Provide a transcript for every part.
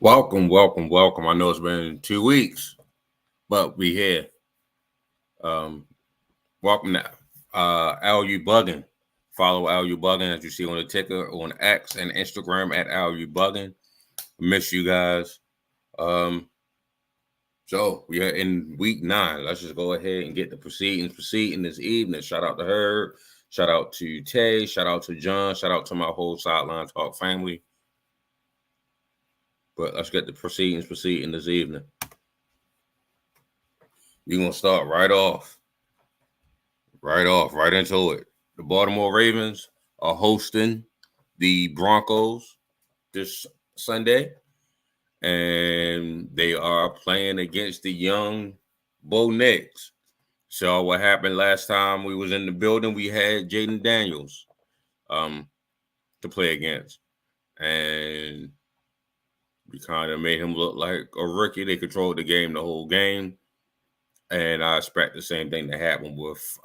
Welcome. I know it's been 2 weeks, but we here. Um, welcome to LU Bugging. Follow LU Bugging as you see on the ticker on X and Instagram at LU Bugging. Miss you guys. So we are in week 9. Let's just go ahead and get the proceedings proceeding this evening. Shout out to Herb. Shout out to Tay. Shout out to John. Shout out to my whole Sideline Talk family. But let's get the proceedings proceeding this evening. We're going to start right into it. The Baltimore Ravens are hosting the Broncos this Sunday, and they are playing against the young Bo Nix. So what happened last time we was in the building, we had Jaden Daniels to play against, and we kind of made him look like a rookie. They controlled the game the whole game, and I expect the same thing to happen with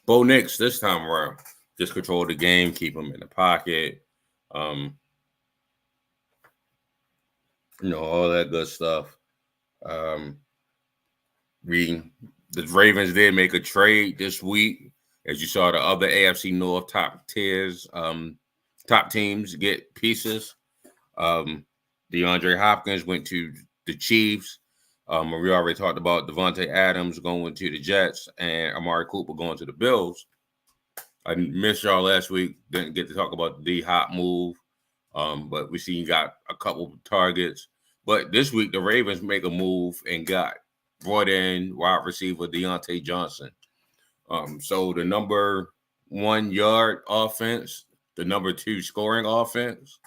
Bo Nix this time around. Just control the game, keep him in the pocket, all that good stuff. The Ravens did make a trade this week, as you saw the other AFC North top teams get pieces. DeAndre Hopkins went to the Chiefs. We already talked about Devontae Adams going to the Jets and Amari Cooper going to the Bills. I missed y'all last week. Didn't get to talk about the D-Hop move, but we see you got a couple targets. But this week, the Ravens make a move and brought in wide receiver Deontay Johnson. So the number 1 yard offense, the number 2 scoring offense,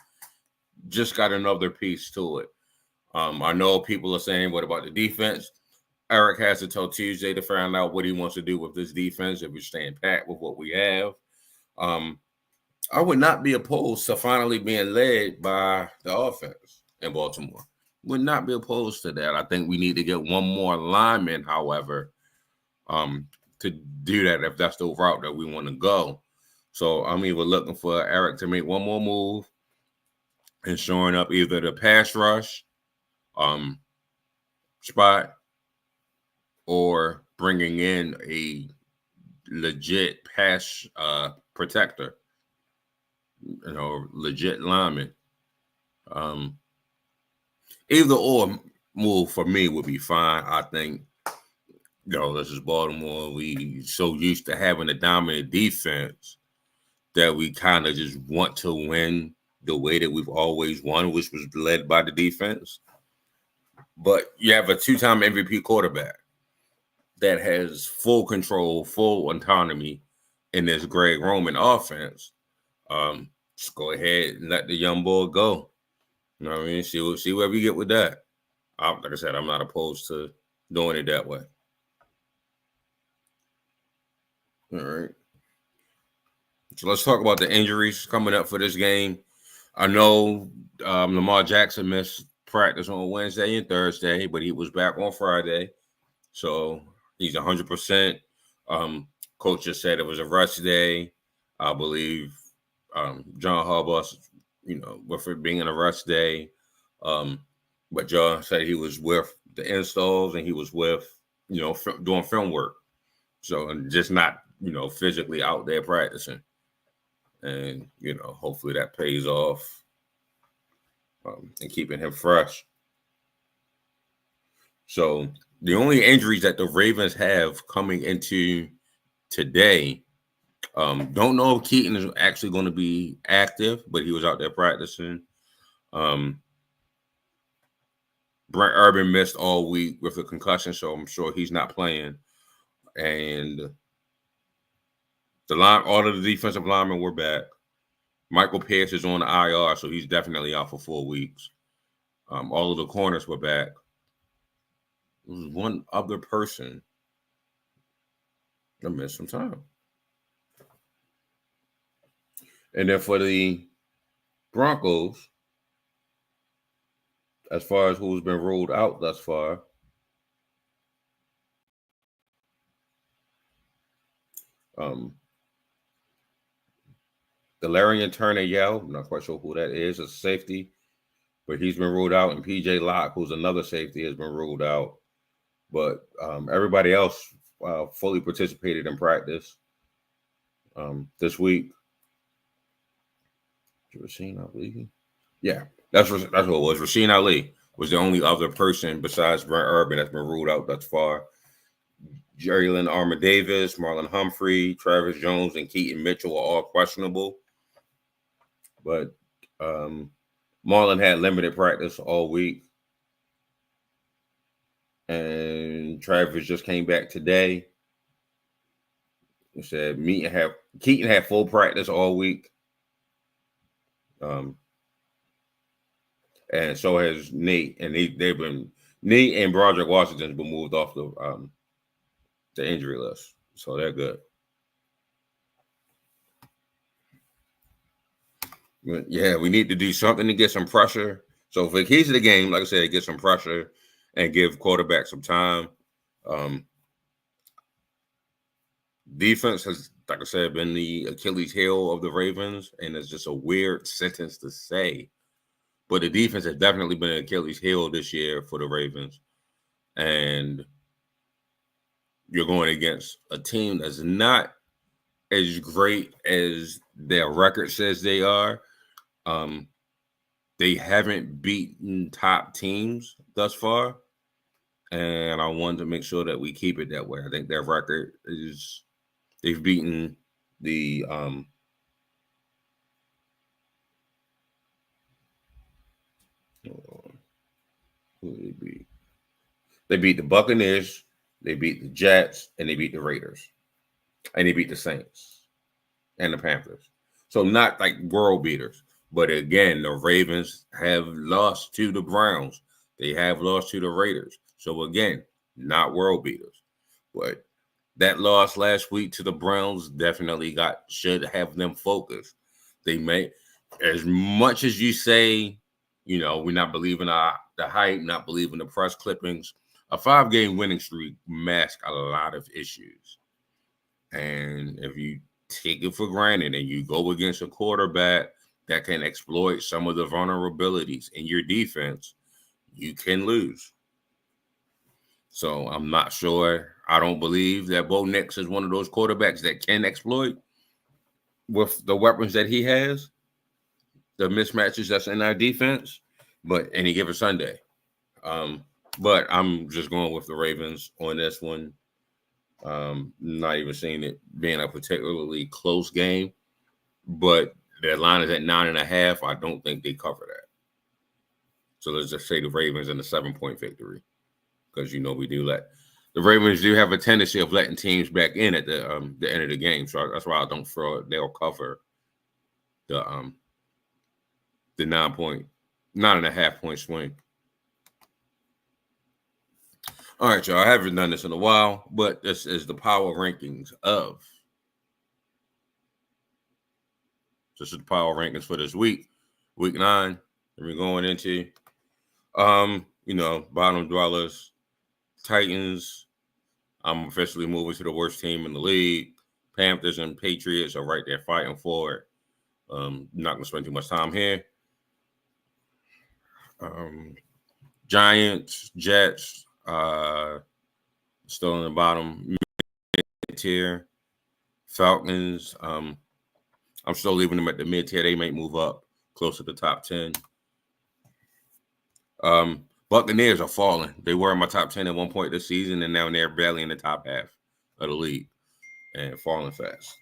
just got another piece to it. I know people are saying, what about the defense? Eric has until Tuesday to find out what he wants to do with this defense, if we're staying pat with what we have. I would not be opposed to finally being led by the offense in Baltimore. Would not be opposed to that. I think we need to get one more lineman, however, to do that if that's the route that we want to go. So I'm even looking for Eric to make one more move and showing up either the pass rush spot or bringing in a legit pass protector, legit lineman. Either or move for me would be fine. I think, this is Baltimore. We so used to having a dominant defense that we kind of just want to win the way that we've always won, which was led by the defense. But you have a 2-time MVP quarterback that has full control, full autonomy in this Greg Roman offense. Just go ahead and let the young boy go. You know what I mean? See where we get with that. Like I said, I'm not opposed to doing it that way. All right. So let's talk about the injuries coming up for this game. I know Lamar Jackson missed practice on Wednesday and Thursday, but he was back on Friday. So he's 100%. Coach just said it was a rest day. I believe John Harbaugh, with it being a rest day. But John said he was with the installs and he was with, doing film work. So just not, physically out there practicing. And, hopefully that pays off and keeping him fresh. So the only injuries that the Ravens have coming into today, don't know if Keaton is actually going to be active, but he was out there practicing. Brent Urban missed all week with a concussion, so I'm sure he's not playing. And all of the defensive linemen were back. Michael Pierce is on the IR, so he's definitely out for 4 weeks. All of the corners were back. There was one other person that missed some time. And then for the Broncos, as far as who's been ruled out thus far, Delarian Turner-Yell, I'm not quite sure who that is, a safety. but he's been ruled out, and PJ Locke, who's another safety, has been ruled out. But everybody else fully participated in practice this week. Rasheen Ali, yeah, that's what it was. Rasheen Ali was the only other person besides Brent Urban that's been ruled out thus far. Jalen Armour Davis, Marlon Humphrey, Travis Jones, and Keaton Mitchell are all questionable. But Marlon had limited practice all week. And Travis just came back today. He said Keaton had full practice all week. And so has Nate. And Nate and Broderick Washington's been moved off the injury list. So they're good. But yeah, we need to do something to get some pressure. So for the keys of the game, like I said, get some pressure and give quarterback some time. Defense has, like I said, been the Achilles heel of the Ravens, and it's just a weird sentence to say. But the defense has definitely been an Achilles heel this year for the Ravens. And you're going against a team that's not as great as their record says they are. They haven't beaten top teams thus far, and I wanted to make sure that we keep it that way. I think their record is they've beaten the who did they beat? They beat the Buccaneers, they beat the Jets, and they beat the Raiders, and they beat the Saints and the Panthers. So not like world beaters. But again, the Ravens have lost to the Browns. They have lost to the Raiders. So again, not world beaters. But that loss last week to the Browns definitely should have them focused. They may, as much as you say, we're not believing the hype, not believing the press clippings, a 5-game winning streak masks a lot of issues. And if you take it for granted and you go against a quarterback that can exploit some of the vulnerabilities in your defense, you can lose. So I'm not sure. I don't believe that Bo Nix is one of those quarterbacks that can exploit with the weapons that he has, the mismatches that's in our defense, but any given Sunday. But I'm just going with the Ravens on this one. Not even seeing it being a particularly close game, but their line is at 9.5. I don't think they cover that. So let's just say the Ravens in a 7-point victory, because we do the Ravens do have a tendency of letting teams back in at the end of the game. So that's why I don't throw it. They'll cover the 9.5 point swing. All right, y'all. I haven't done this in a while, but this is the power rankings of. This is the power rankings for this week, week 9. And we're going into, bottom dwellers, Titans. I'm officially moving to the worst team in the league. Panthers and Patriots are right there fighting for it. Not going to spend too much time here. Giants, Jets, still in the bottom tier. Falcons, I'm still leaving them at the mid tier. They might move up close to the top 10. Buccaneers are falling. They were in my top 10 at one point this season, and now they're barely in the top half of the league and falling fast.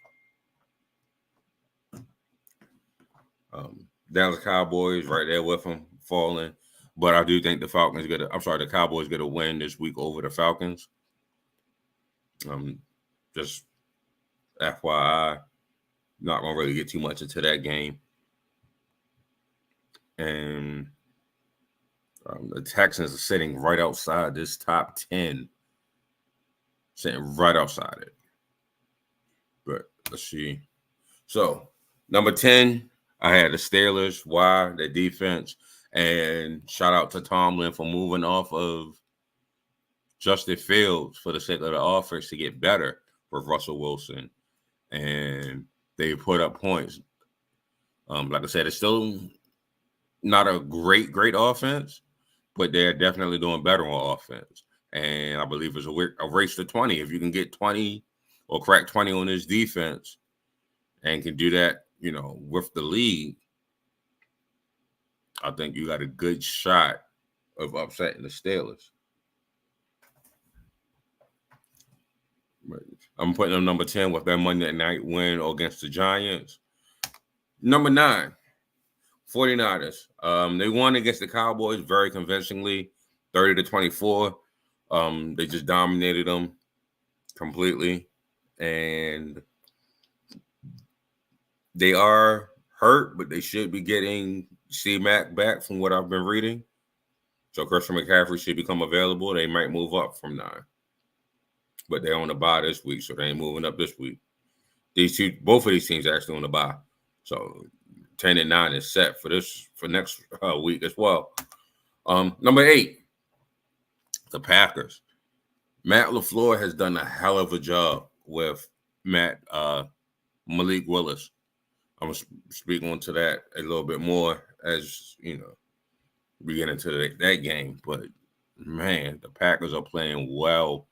Dallas Cowboys right there with them, falling. But I do think the Cowboys get a win this week over the Falcons. Just FYI, not going to really get too much into that game. And the Texans are sitting right outside this top 10. Sitting right outside it. But let's see. So, number 10, I had the Steelers. Why? The defense. And shout out to Tomlin for moving off of Justin Fields for the sake of the offense to get better with Russell Wilson. And they put up points. Like I said, it's still Not a great offense, but they're definitely doing better on offense. And I believe it's a race to 20. If you can get 20 or crack 20 on this defense and can do that, with the lead, I think you got a good shot of upsetting the Steelers. I'm putting them number 10 with their Monday night win against the Giants. Number 9, 49ers. They won against the Cowboys very convincingly, 30-24. They just dominated them completely. And they are hurt, but they should be getting C-Mac back from what I've been reading. So Christian McCaffrey should become available. They might move up from 9. But they're on the bye this week, so they ain't moving up this week. Both of these teams are actually on the bye. So 10-9 is set for next week as well. Number 8, the Packers. Matt LaFleur has done a hell of a job with Malik Willis. I'm going to speak on to that a little bit more as, we get into that game. But, man, the Packers are playing well.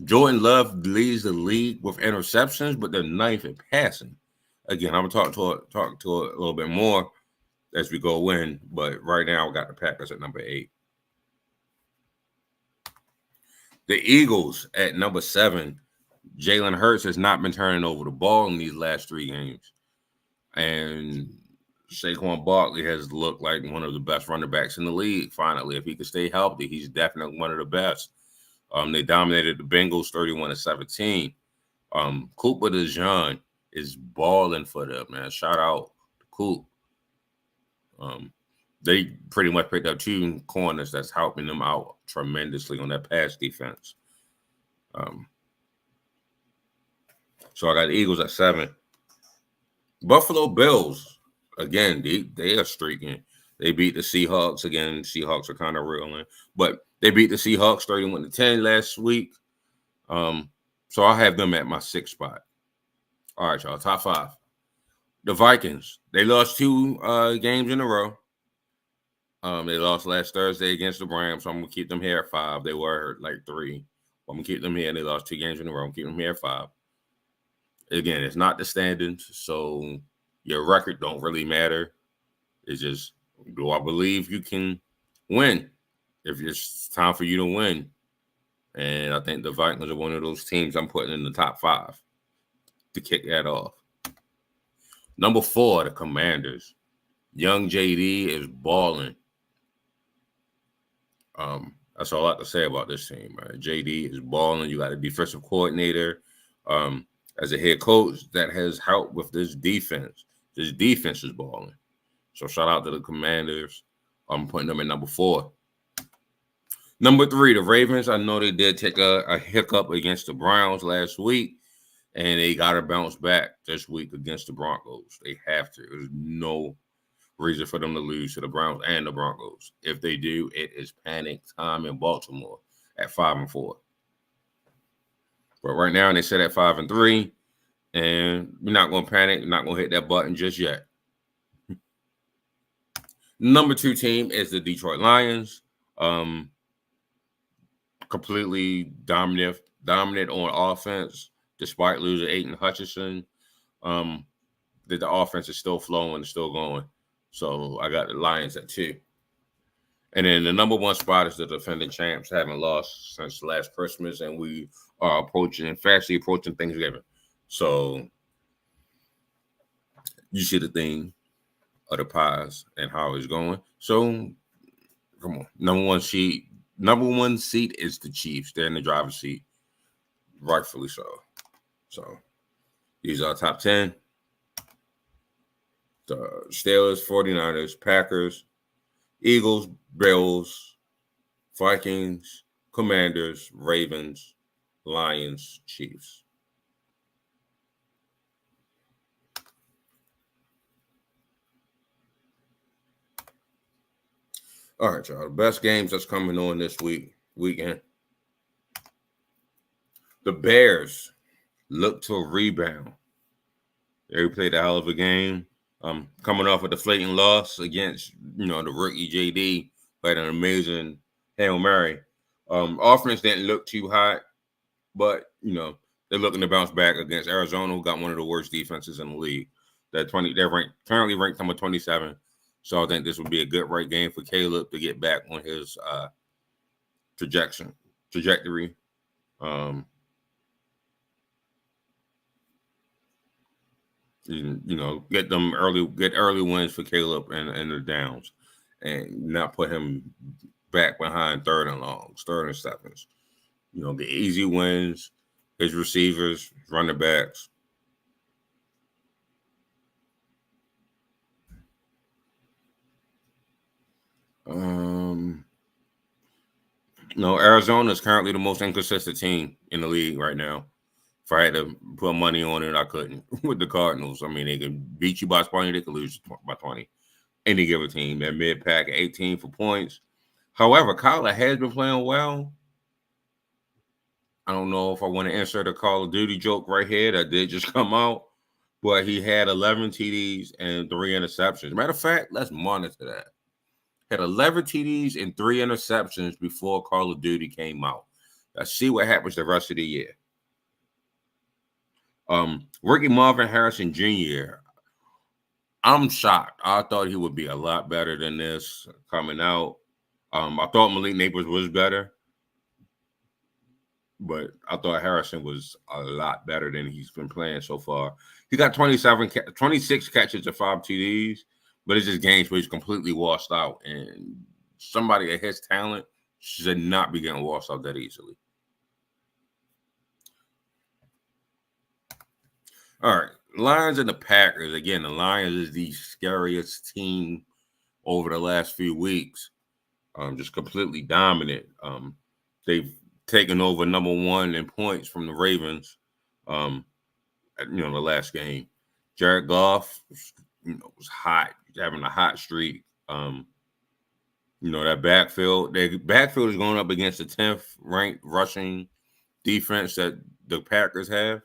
Jordan Love leads the league with interceptions, but they're 9th in passing. Again, I'm going to talk to it a little bit more as we go in, but right now we got the Packers at number 8. The Eagles at number 7. Jalen Hurts has not been turning over the ball in these last 3 games. And Saquon Barkley has looked like one of the best running backs in the league, finally. If he can stay healthy, he's definitely one of the best. They dominated the Bengals 31-17. Cooper DeJean is balling for them, man. Shout out to Coop. They pretty much picked up 2 corners that's helping them out tremendously on that pass defense. So I got the Eagles at 7. Buffalo Bills, again, they are streaking. They beat the Seahawks. Again, Seahawks are kind of reeling. But they beat the Seahawks 31-10 last week. So I have them at my 6th spot. All right, y'all, top 5. The Vikings, they lost 2 games in a row. They lost last Thursday against the Rams, so I'm going to keep them here at 5. They were like 3. I'm going to keep them here. They lost 2 games in a row. I'm keep them here at 5. Again, it's not the standings, so your record don't really matter. It's just, do I believe you can win? If it's time for you to win. And I think the Vikings are one of those teams I'm putting in the top 5 to kick that off. Number 4, the Commanders. Young JD is balling. That's all I have to say about this team. Right? JD is balling. You got a defensive coordinator as a head coach that has helped with this defense. This defense is balling. So shout out to the Commanders. I'm putting them at number 4. Number 3, the Ravens. I know they did take a hiccup against the Browns last week, and they got to bounce back this week against the Broncos. They have to. There's no reason for them to lose to the Browns and the Broncos. If they do, it is panic time in Baltimore at 5-4. But right now, they sit at 5-3, and we're not going to panic. We're not going to hit that button just yet. Number 2 team is the Detroit Lions. Completely dominant on offense, despite losing Aiden Hutchinson. The offense is still flowing and still going. So I got the Lions at 2. And then the number 1 spot is the defending champs, haven't lost since last Christmas, and we are fastly approaching Thanksgiving. So you see the theme of the pies and how it's going. So come on, number one seat is the Chiefs. They're in the driver's seat, rightfully so. So these are top 10. The Steelers, 49ers, Packers, Eagles, Bills, Vikings, Commanders, Ravens, Lions, Chiefs. All right, y'all. The best games that's coming on this weekend. The Bears look to rebound. They played a hell of a game Coming off a deflating loss against, the rookie JD, had an amazing Hail Mary. Offense didn't look too hot, but, they're looking to bounce back against Arizona, who got one of the worst defenses in the league. They're currently ranked number 27. So I think this would be a good right game for Caleb to get back on his trajectory. Get early wins for Caleb and the downs, and not put him back behind third and longs, third and sevens. Get easy wins, his receivers, running backs. No, Arizona is currently the most inconsistent team in the league right now. If I had to put money on it, I couldn't. With the Cardinals, I mean, they could beat you by 20, they could lose by 20. Any given team, they're mid-pack, 18 for points. However, Kyler has been playing well. I don't know if I want to insert a Call of Duty joke right here that did just come out, but he had 11 TDs and 3 interceptions. Matter of fact, let's monitor that. Had 11 TDs and 3 interceptions before Call of Duty came out. Let's see what happens the rest of the year. Ricky Marvin Harrison Jr., I'm shocked. I thought he would be a lot better than this coming out. I thought Malik Neighbors was better, but I thought Harrison was a lot better than he's been playing so far. He got 26 catches and 5 TDs, but it's just games where he's completely washed out. And somebody at his talent should not be getting washed out that easily. All right, Lions and the Packers. Again, the Lions is the scariest team over the last few weeks. Just completely dominant. They've taken over number 1 in points from the Ravens. The last game. Jared Goff, was hot, having a hot streak. That backfield. Their backfield is going up against the 10th ranked rushing defense that the Packers have.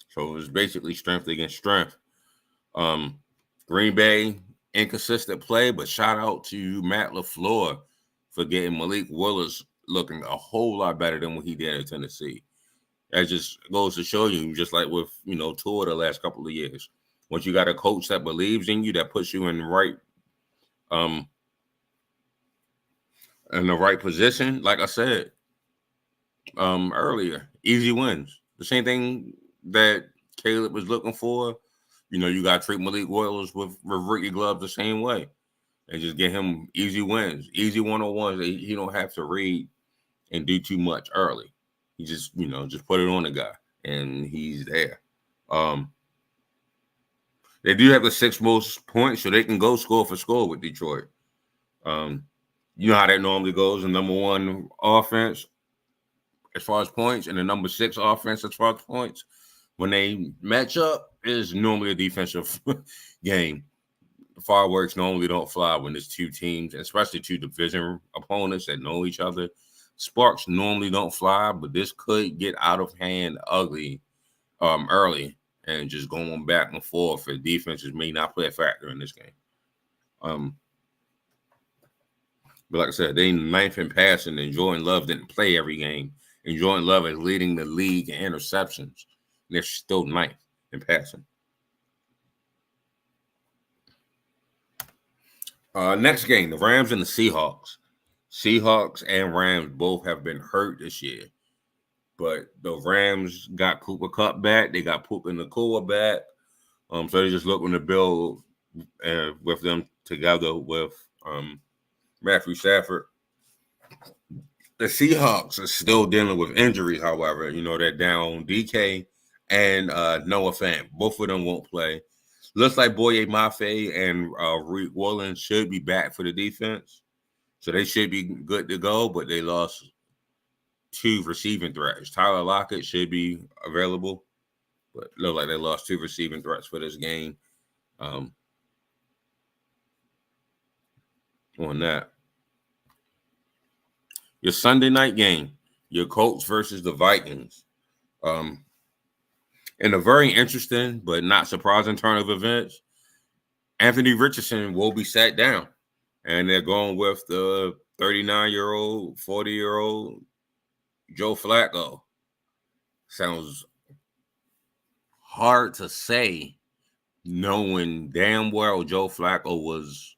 So it was basically strength against strength. Green Bay, inconsistent play, but shout out to Matt LaFleur for getting Malik Willis looking a whole lot better than what he did in Tennessee. That just goes to show you, just like with, Tua the last couple of years. Once you got a coach that believes in you, that puts you in the right position, like I said earlier, easy wins. The same thing that Caleb was looking for. You got to treat Malik Willis with rookie gloves the same way and just get him easy wins, easy one-on-ones. He don't have to read and do too much early. He just, just put it on the guy, and he's there. They do have the 6th most points, so they can go score for score with Detroit. You know how that normally goes. The number 1 offense as far as points and the number 6 offense as far as points. When they match up, it's normally a defensive game. Fireworks normally don't fly when there's 2 teams, especially 2 division opponents that know each other. Sparks normally don't fly, but this could get out of hand ugly early and just going back and forth. And defenses may not play a factor in this game. But like I said, they 9th in passing, and Jordan Love didn't play every game. And Jordan Love is leading the league in interceptions. They're still 9th in passing. Next game, the Rams and the Seahawks. Seahawks and Rams both have been hurt this year. But the Rams got Cooper Kupp back. They got Puka Nacua back. So they're just looking to build with them together with Matthew Stafford. The Seahawks are still dealing with injuries, however. They're down DK and Noah Fant. Both of them won't play. Looks like Boye Mafe and Reed Williams should be back for the defense. So they should be good to go, but they lost 2 receiving threats. Tyler Lockett should be available, but look like they lost 2 receiving threats for this game. On that. Your Sunday night game, your Colts versus the Vikings. In a very interesting but not surprising turn of events, Anthony Richardson will be sat down, and they're going with the 39-year-old, 40-year-old Joe Flacco. Sounds hard to say, knowing damn well Joe Flacco was,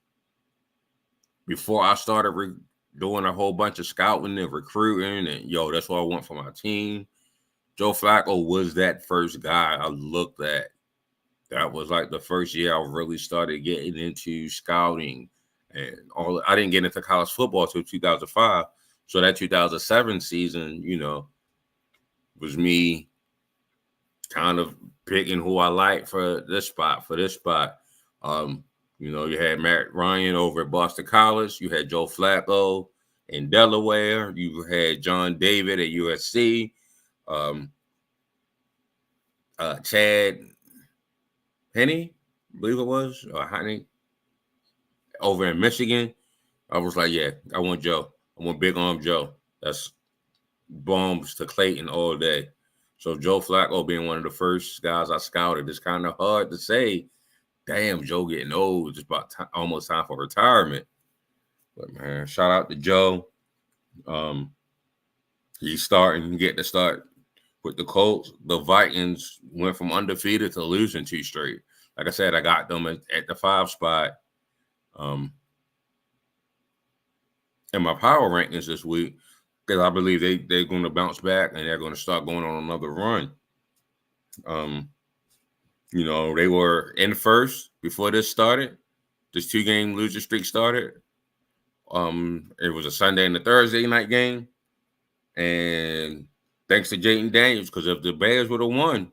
before I started doing a whole bunch of scouting and recruiting, and that's what I want for my team. Joe Flacco was that first guy I looked at. That was like the first year I really started getting into scouting and all. I didn't get into college football until 2005. So that 2007 season, was me kind of picking who I like for this spot. You had Matt Ryan over at Boston College. You had Joe Flacco in Delaware. You had John David at USC. Chad Henne, I believe it was, or Honey, over in Michigan. I was like, yeah, I want Joe. I want big arm Joe. That's bombs to Clayton all day. So Joe Flacco being one of the first guys I scouted, it's kind of hard to say, damn, Joe getting old. It's about almost time for retirement. But, man, shout out to Joe. He's getting to start with the Colts. The Vikings went from undefeated to losing 2 straight. Like I said, I got them at the 5 spot. In my power rankings this week, because I believe they're going to bounce back and they're going to start going on another run. They were in first before this started. This 2-game losing streak started. It was a Sunday and a Thursday night game. And thanks to Jayden Daniels, because if the Bears would have won,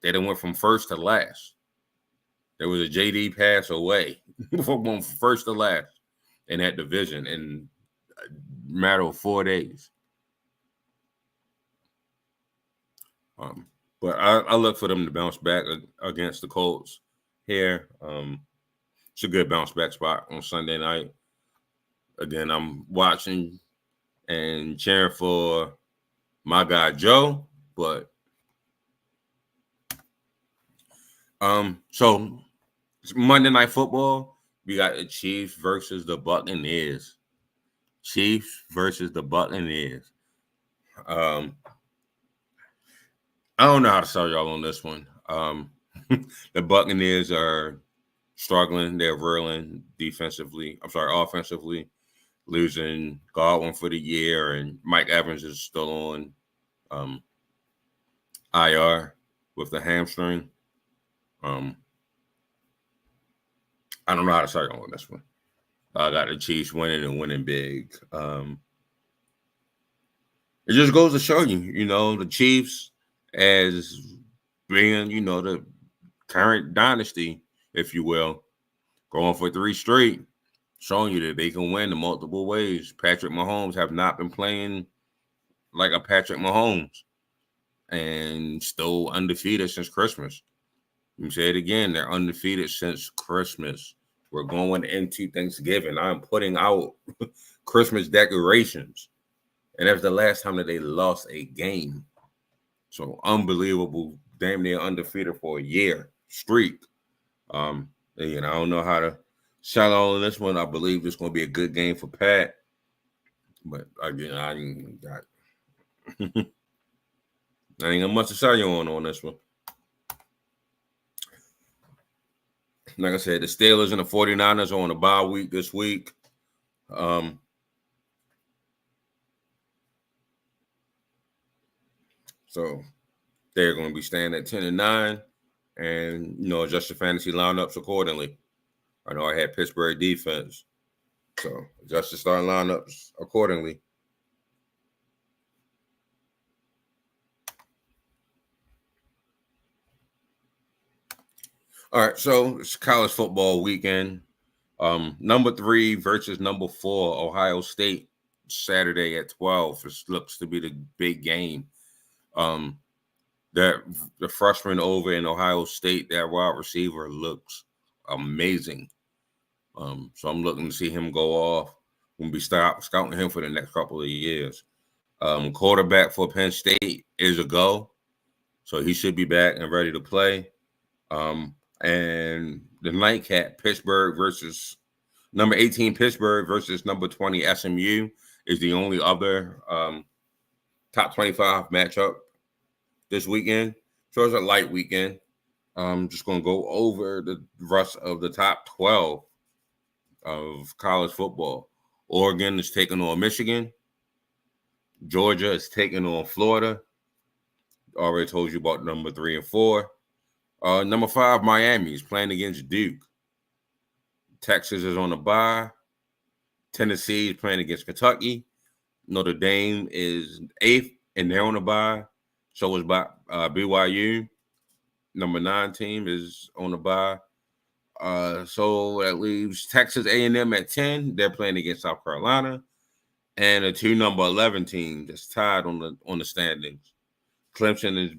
they'd have went from first to last. There was a JD pass away from first to last in that division in a matter of 4 days. But I look for them to bounce back against the Colts here. It's a good bounce back spot on Sunday night. Again, I'm watching and cheering for my guy Joe, but so Monday Night Football, we got the Chiefs versus the Buccaneers. Chiefs versus the Buccaneers. I don't know how to sell y'all on this one. The Buccaneers are struggling. They're reeling offensively, losing Godwin for the year, and Mike Evans is still on IR with the hamstring. I don't know how to start on this one. I got the Chiefs winning and winning big. It just goes to show you, the Chiefs as being, the current dynasty, if you will, going for 3 straight, showing you that they can win in multiple ways. Patrick Mahomes have not been playing like a Patrick Mahomes and still undefeated since Christmas. Let me say it again. They're undefeated since Christmas. We're going into Thanksgiving. I'm putting out Christmas decorations. And that's the last time that they lost a game. So unbelievable. Damn near undefeated for a year streak. I don't know how to shout out on this one. I believe it's going to be a good game for Pat. But again, I ain't got much to say on this one. Like I said, the Steelers and the 49ers are on a bye week this week. So they're going to be staying at 10-9 and, adjust your fantasy lineups accordingly. I know I had Pittsburgh defense, so adjust your starting lineups accordingly. All right, so it's college football weekend. Number 3 versus number 4, Ohio State, Saturday at 12. This looks to be the big game. The freshman over in Ohio State, that wide receiver looks amazing. So I'm looking to see him go off. We'll be scouting him for the next couple of years. Quarterback for Penn State is a go. So he should be back and ready to play. And the nightcap, Pittsburgh versus number 18 Pittsburgh versus number 20 SMU is the only other top 25 matchup this weekend. So it's a light weekend. I'm just going to go over the rest of the top 12 of college football. Oregon is taking on Michigan. Georgia is taking on Florida. Already told you about number 3 and 4. Number 5, Miami is playing against Duke. Texas is on a bye. Tennessee is playing against Kentucky. Notre Dame is 8th, and they're on a bye. So is BYU. Number 9 team is on a bye. So that leaves Texas A&M at 10. They're playing against South Carolina. And a 2 number 11 team that's tied on the standings. Clemson is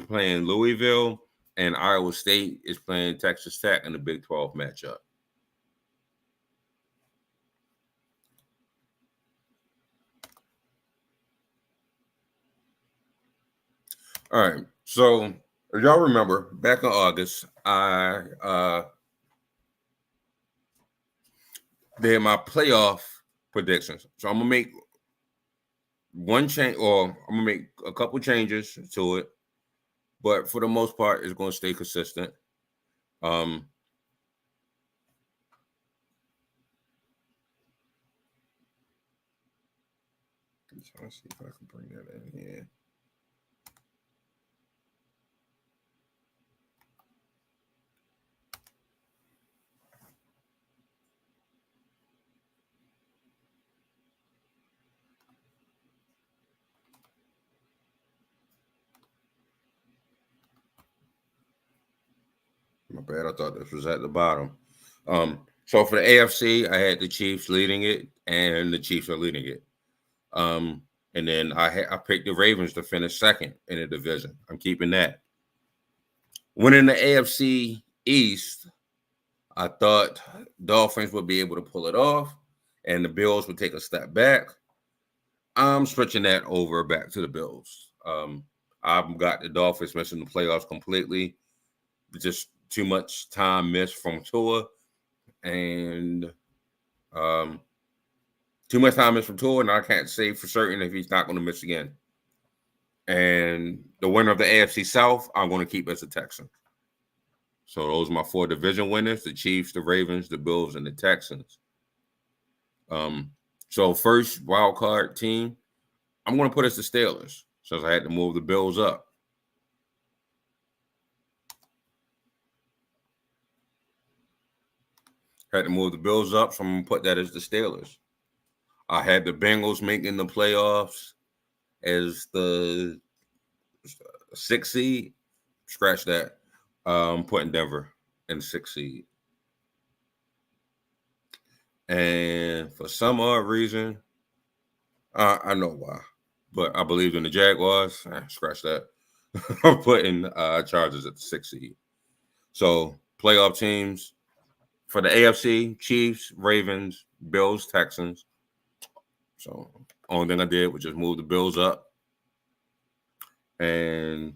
playing Louisville, and Iowa State is playing Texas Tech in the Big 12 matchup. All right. So if y'all remember, back in August, I did my playoff predictions. So I'm gonna make one change, or I'm gonna make a couple changes to it, but for the most part, it's gonna stay consistent. Let's see if I can bring that in here. My bad. I thought this was at the bottom. So for the AFC, I had the Chiefs leading it, and the Chiefs are leading it. And then I picked the Ravens to finish second in the division. I'm keeping that. Winning the AFC East, I thought Dolphins would be able to pull it off, and the Bills would take a step back. I'm switching that over back to the Bills. I've got the Dolphins missing the playoffs completely. Just too much time missed from Tua, and too much time missed from Tua, and I can't say for certain if he's not going to miss again. And the winner of the AFC South, I'm going to keep as a Texan. So those are my 4 division winners: the Chiefs, the Ravens, the Bills, and the Texans. So first wild card team, I'm going to put as the Steelers, since I had to move the Bills up. Had to move the Bills up, so I'm going to put that as the Steelers. I had the Bengals making the playoffs as the 6th seed. Scratch that. I'm putting Denver in the 6th seed. And for some odd reason, I know why, but I believed in the Jaguars. Scratch that. I'm putting Chargers at the 6th seed. So playoff teams for the AFC: Chiefs, Ravens, Bills, Texans. So only thing I did was just move the Bills up. And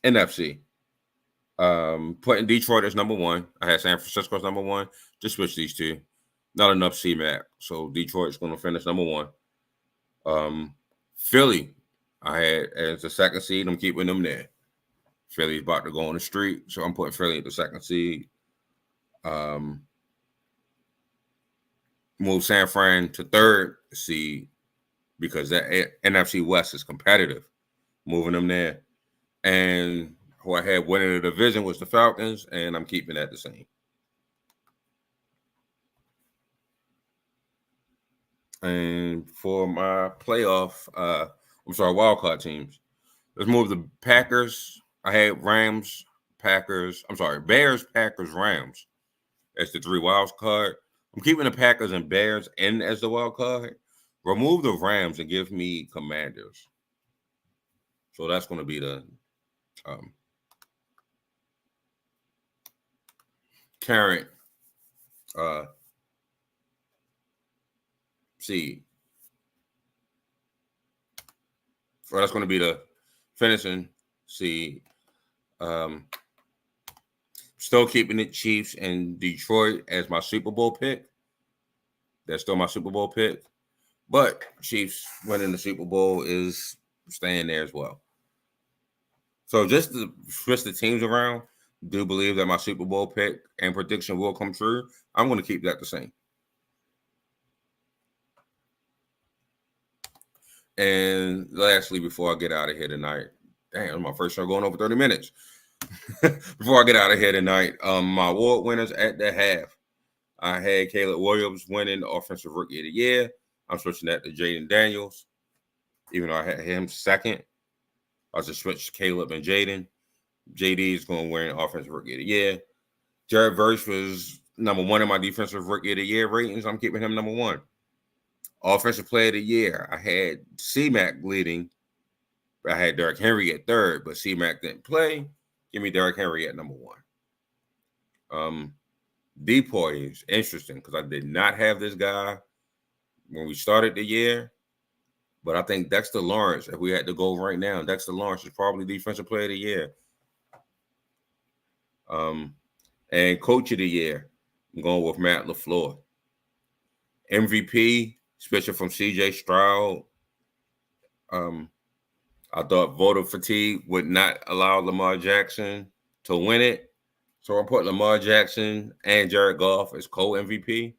NFC, putting Detroit as number 1. I had San Francisco as number 1. Just switch these two. Not enough CMAC. So Detroit's going to finish number 1. Philly, I had as the 2nd seed. I'm keeping them there. Philly's about to go on the street, so I'm putting Philly at the 2nd seed. Move San Fran to 3rd seed because that NFC West is competitive. Moving them there. And who I had winning the division was the Falcons, and I'm keeping that the same. And for my playoff, wild card teams, let's move the Packers. I had Bears, Packers, Rams as the 3 wild card. I'm keeping the Packers and Bears in as the wild card. Remove the Rams and give me Commanders. So that's going to be the current seed. So that's going to be the finishing See, still keeping it Chiefs and Detroit as my Super Bowl pick. That's still my Super Bowl pick. But Chiefs winning the Super Bowl is staying there as well. So just to switch the teams around, do believe that my Super Bowl pick and prediction will come true. I'm going to keep that the same. And lastly, before I get out of here tonight, damn, my first show going over 30 minutes. Before I get out of here tonight, my award winners at the half. I had Caleb Williams winning Offensive Rookie of the Year. I'm switching that to Jaden Daniels, even though I had him second. I just switched Caleb and Jaden. JD is going to win Offensive Rookie of the Year. Jared Verse was number one in my Defensive Rookie of the Year ratings. I'm keeping him number one. Offensive Player of the Year, I had C-Mac leading. I had Derrick Henry at third, but C-Mac didn't play. Give me Derrick Henry at number one. Depoy is interesting because I did not have this guy when we started the year, but I think Dexter Lawrence, if we had to go right now, Dexter Lawrence is probably Defensive Player of the Year. And Coach of the Year, I'm going with Matt LaFleur. MVP, especially from CJ Stroud. I thought voter fatigue would not allow Lamar Jackson to win it. So I put Lamar Jackson and Jared Goff as co-MVP.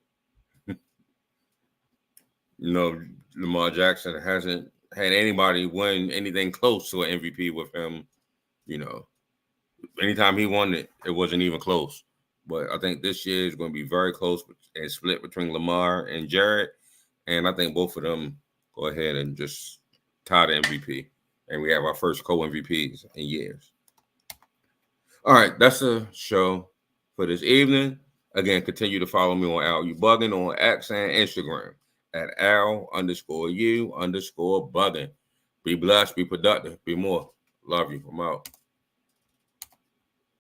Lamar Jackson hasn't had anybody win anything close to an MVP with him. Anytime he won it, it wasn't even close. But I think this year is going to be very close and split between Lamar and Jared. And I think both of them go ahead and just tie the MVP. And we have our first co-MVPs in years. All right, that's the show for this evening. Again, continue to follow me on Al You Bugging on X and Instagram at Al_U_Bugging. Be blessed, be productive, be more. Love you. I'm out.